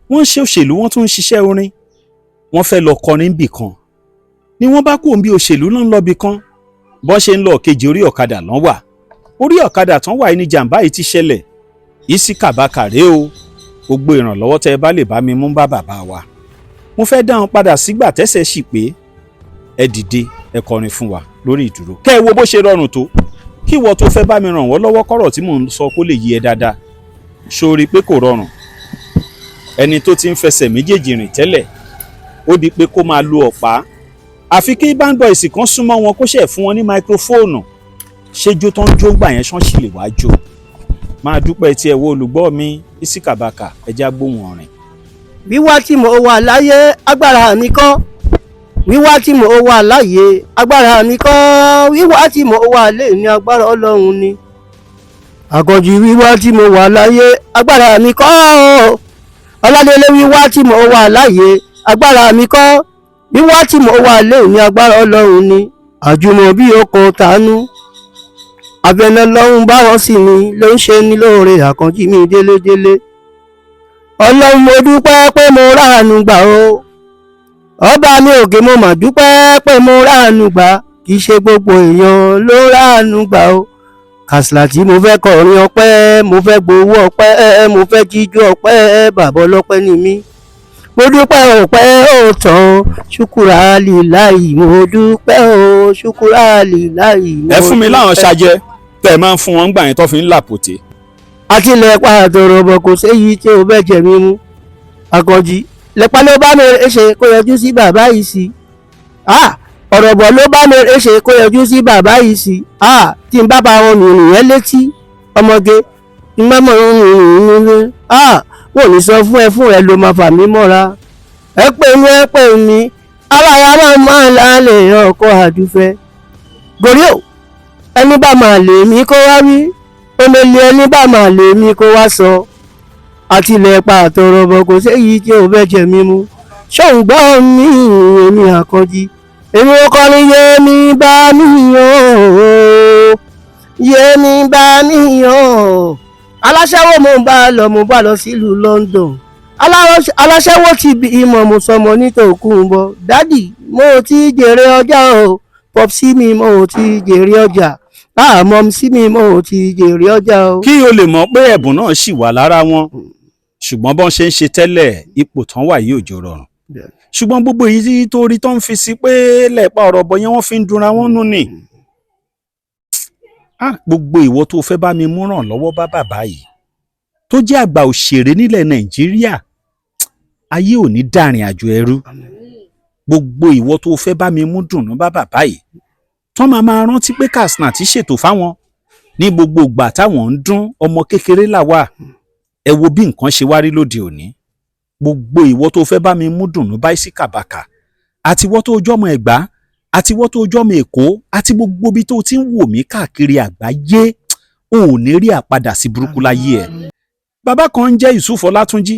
Wọ́n ń ṣe òṣèlú, wọ́n tún ń ṣiṣẹ́ orin. Wọ́n fẹ́ lọ kọrin bì kan. Ni wọ́n bá kú òun bí òṣèlú náà ń lọ bì kan. Bọ́n ṣe ń lọ kejì orí ọ̀kadà lọ́n wà. Orí ọ̀kadà tán wà ní jàmbá yìí ti ṣẹlẹ̀. Isi Kabaka rèé o. Gbogbo ìrànlọ́wọ́ tẹ́ ẹ bá lè bá mi mú bá bàbá wa. mo fẹ́ dá wọn padà sígbà tẹ́sẹ̀ sì pé ẹ dìde ẹ kọrin fún wa lórí ìdúró kẹ́ ẹ wo bó ṣe rọrùn tó kí ìwọ tó fẹ́ bá mi ràn wọ́n lọ́wọ́ kọ́rọ̀ tí mò ń sọ kó lè yé ẹ dáadáa sórí pé kò rọrùn ẹni tó ti ń fẹsẹ̀ méjèèjì rìn tẹ́lẹ̀ ó di pé kó máa lo ọ̀pá àfi kí band boys kan súnmọ́ wọn kó ṣe fún wọn ní máikrófóònù ṣéjó tó ń jó gbà yẹn ṣán sì lè wá jó máa dúpẹ́ tí ẹ wo olùgbọ́ mi Isikabaka ẹja gbóhùn ọ̀rìn. wíwá tí mo wà láyé agbára mi kọ́ wíwá tí mo wà láyé agbára mi kọ́ wíwá tí mo wà lé ní agbára Ọlọ́run ni Àkànjí wíwá tí mo wà láyé agbára mi kọ́ Ọládélé wíwá tí mo wà láyé agbára mi kọ́ wíwá tí mo wà lé ní agbára Ọlọ́run ni Àjùmọ̀bí ọkọ̀ tánú abẹnẹ lọ́hún báwọn sì ni ló ń ṣe ní lóore Àkànjí mi délédélé Ọlọ́run mo dúpẹ́ pé mo ráàánú gbà o ọba mi òkè mo mà dúpẹ́ pé mo ráàánú gbà kì í ṣe gbogbo èèyàn ló ráàánú gbà o kàsìlà tí mo fẹ́ kọrin ọpẹ́ mo fẹ́ gbowó ọpẹ́ mo fẹ́ jíjó ọpẹ́ bàbá ọlọ́pẹ́ ni mí mo dúpẹ́ ọpẹ́ ó tán ṣùkúrà líláì mo dúpẹ́ o ṣùkúrà líláì. ẹ fún mi láwọn ṣàjẹ tẹ ẹ máa ń fún wọn gbà yẹn tó fi ń làpòtè. àti lẹ́pa àtọ̀rọ̀bọ̀ kò séyìí tí o bẹ́ jẹ̀ mí mú Àkànjí lẹ́pa ló bá mi ṣe kó yọjú sí bàbá yìí sí ọ̀rọ̀bọ̀ ló bá mi ṣe kó yọjú sí bàbá yìí sí tí n bá bá wọn nìyẹn létí ọmọge n bá mọ̀ nìyẹn wọ́n ní sọ fún ẹ ló máa fà mí mọ́ra ẹ pè mí aláya máa lálẹ́ ọkọ̀ àdúfẹ́ gòrí ò ẹni bá máa lè mí kó wá wí omele ẹni bá máa lè mí kó wá sọ àtìlẹ̀ pa àtọ̀rọ̀bọ̀ kò séyìí tí ò bẹ́ jẹ mí mú ṣóun gbọ́ mi èmi Àkànjí èmi ò kọrin yémi bá níyàn yémi bá níyàn aláṣẹ́wó mo bá lọ sílùú London aláṣẹ́wó ti bí ìmọ̀ mo sọmọ nítòkùn bọ̀ dádì mo ti jèrè ọjà o pọpsí mi mo ti jèrè ọjà mọ́m sí mi mo ti jèrè ọjà o. kí o lè mọ̀ pé ẹ̀bùn náà ṣì wà lára wọn ṣùgbọ́n bọ́n ṣe ń ṣe tẹ́lẹ̀ ipò tán wà yìí ò jọ rọrùn ṣùgbọ́n gbogbo èyí tó rí tó ń fi sí pé lẹ́ẹ̀pa ọ̀rọ̀ bọ̀ yẹn wọ́n fi ń dunra wọn nù ni. gbogbo ìwọ tó fẹ́ bá mi mú ràn lọ́wọ́ bá bàbá yìí tó jẹ́ àgbà òṣèré nílẹ̀ Nàìjíríà ayé ò ní dàrin àjò ẹrú gbogbo ìwọ tó fẹ́ bá mi mú dùnnú bá bàbá yìí tán máa rántí pé Katsina ti ṣètò fáwọn ní gbogbo ìgbà táwọn ń dún ọmọ kékeré làwà ẹ wo bí nǹkan ṣe wá rí lóde òní gbogbo ìwọ tó fẹ́ bá mi mú dùnnú bá Isikabaka àti ìwọ tó jọmọ Ẹ̀gbá àti ìwọ tó jọmọ Èkó àti gbogbo bí tó ti ń wò mí káàkiri àgbáyé ò ní rí àpadà sí burúkú láyé ẹ. bàbá kan ń jẹ́ Yusuf Ọlátúnjí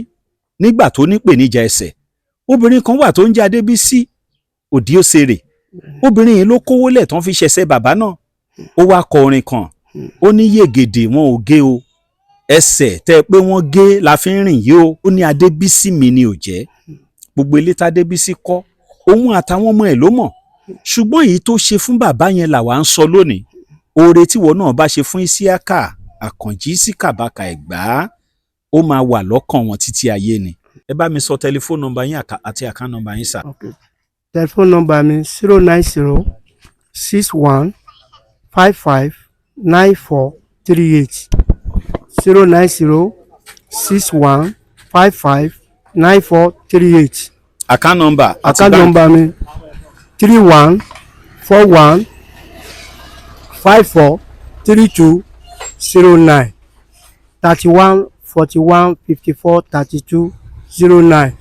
nígbà tó nípèníjà ẹsẹ̀ obìnrin kan wà tó ń jẹ́ Adébísí Òdíòsèrè obìnrin yìí ló kówó lẹ̀ tán fi ṣẹ̀ṣẹ̀ bàbá náà ó wá kọ orin kan ó ní yègèdè wọn ò gé o ẹsẹ̀ tẹ́ pé wọ́n gé la fi ń rìn yìí o ó ní Adébísí mi ni ò jẹ́ gbogbo ilé tá Adébísí kọ́ òun àtàwọn ọmọ ẹ̀ ló mọ̀ ṣùgbọ́n èyí tó ṣe fún bàbá yẹn làwa ń sọ lónìí oore tíwọ náà bá ṣe fún Isiaka Àkànjí Isikabaka Ẹ̀gbá ó máa wà lọ́kàn wọn títí ayé ni ẹ bá mi sọ tẹlifóònù nọ́mbà yín àti àkáǹtì nọ́mbà yín sà. Telephone number mi 090 61 55 9438 090 61 55 9438. Account number àti Account number mi 31 41 54 32 09 31 41 54 32 09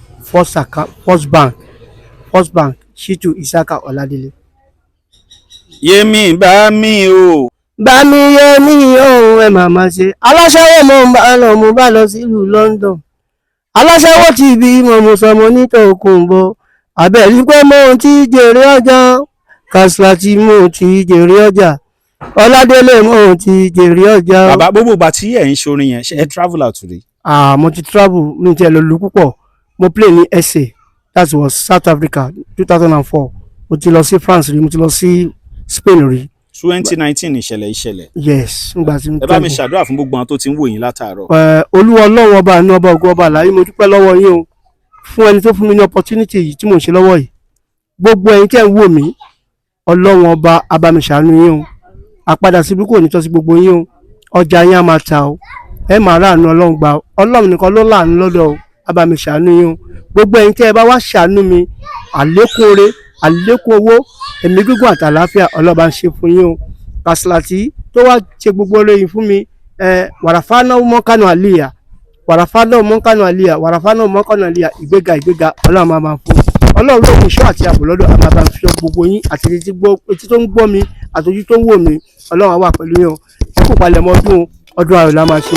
First Bank Shitu Isaka Ọládélé. Yémi bá mi o. bá mi yé mi òun ẹ màmá ṣe aláṣẹ́wó mo bá lọ sílùú London aláṣẹ́wó ti bí mo sọmọ nítòkùn bọ̀ àbẹ̀rí pé mo ti jèrè ọjà Katsina tí mo ti jèrè ọjà Ọládélé mo ti jèrè ọjà. bàbá gbogbo ìgbà tí ẹ̀ ń ṣorin yẹn ṣe ẹ travel out today. mo ti travel mi ti ẹ̀ lọ lù púpọ̀ mo play ní SA that was South Africa 2004 mo ti lọ sí France rí mo ti lọ sí Spain rí. 2019 ìṣẹ̀lẹ̀. yes nígbà tí mo ẹ bá mi ṣàdúrà fún gbogbo àwọn tó ti ń wò yín látàárọ̀. Olúwa Ọlọ́run ọba àánú ọba ògo ọba àlàyé mo dúpẹ́ lọ́wọ́ yín o fún ẹni tó fún mi ní opportunity yìí tí mò ń ṣe lọ́wọ́ yìí. Gbogbo ẹ̀yin tẹ́ ń wò mí, Ọlọ́run ọba abamiṣàánú yín o. Àpadà síbi kò ní tọ́ sí gbogbo yín o. Ọjà yín á máa ta o. Ẹ máa ráàánú Ọlọ́run gbà o. Ọlọ́run nìkan ló láàánú lọ́dọ̀ o. Abamiṣàánú yín o. Gbogbo ẹ̀yin tẹ́ ẹ bá wá ṣàánú mi, àlékún oore, àlékún owó, ẹ̀mí gígùn àtàlàáfíà Ọlọ́ba ń ṣe fún yín o. Kàsìlàtì tó wá ṣe gbogbo olóyin fún mi, wàràfánà mọ́kànù àlìyà, wàràfánà mọ́kànù àlìyà, wàràfánà mọ́kànù àlìyà, ìgbéga Ọlọ́run máa fún. Ọlọ́run ló ní ìṣọ́ àti ààbò lọ́dọ̀ àmàbà fi gbogbo yín àti etí tó ń gbọ́ mi àtòjú tó ń wò mí, Ọlọ́run á wà pẹ̀lú yín o. Ẹ kú palẹ̀mọ́ ọdún ayọ̀ la máa ṣe.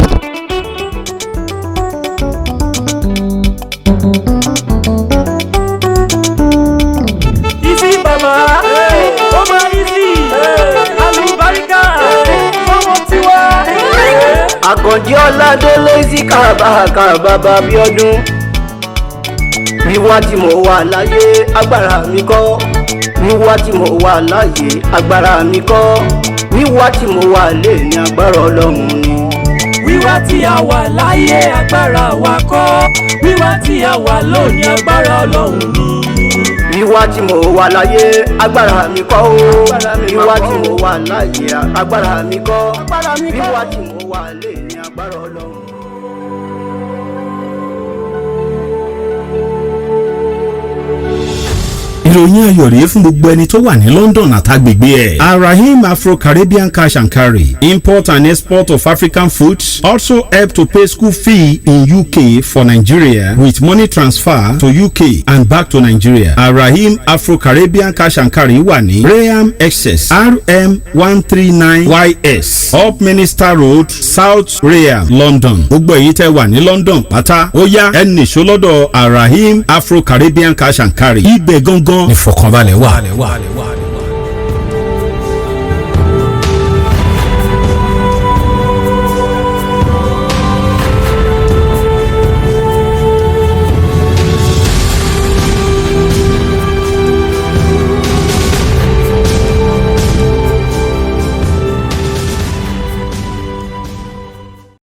Easy baba, ó máa easy, àlùbáríkà, fọwọ́ tiwa. Àkànjí Ọládélé Síkà bàbá Bíọ́dún. Wíwá tí mo wà láyé agbára mi kọ́. Wíwá tí mo wà láyé agbára mi kọ́. Wíwá tí mo wà lé ní agbára Ọlọ́run ni. Wíwá tí a wà láyé agbára wa kọ́, wíwá tí a wà lónìí agbára Ọlọ́run ni. Wíwá tí mo wà láyé agbára mi kọ́ o. Wíwá tí mo wà láyé agbára mi kọ́. Wíwá tí mo wà lé ní agbára Ọlọ́run. ìròyìn ayọ̀ rèé fún gbogbo ẹni tó wà ní London àtàgbègbè ẹ̀. Arahim Afro-Caribbean Cash and Carry, import and export of African foods, also help to pay school fee in UK for Nigeria with money transfer to UK and back to Nigeria. Arahim Afro-Caribbean Cash and Carry wà ní Graham Excess RM 139YS Up Minister Road, South Graham, London. Gbogbo èyí tẹ́ wà ní London pátá ó yá ẹnì ṣólọ́dọ̀ Arahim Afro-Caribbean Cash and Carry. Ibẹ̀ gangan ìfọ̀kànbalẹ̀ wà.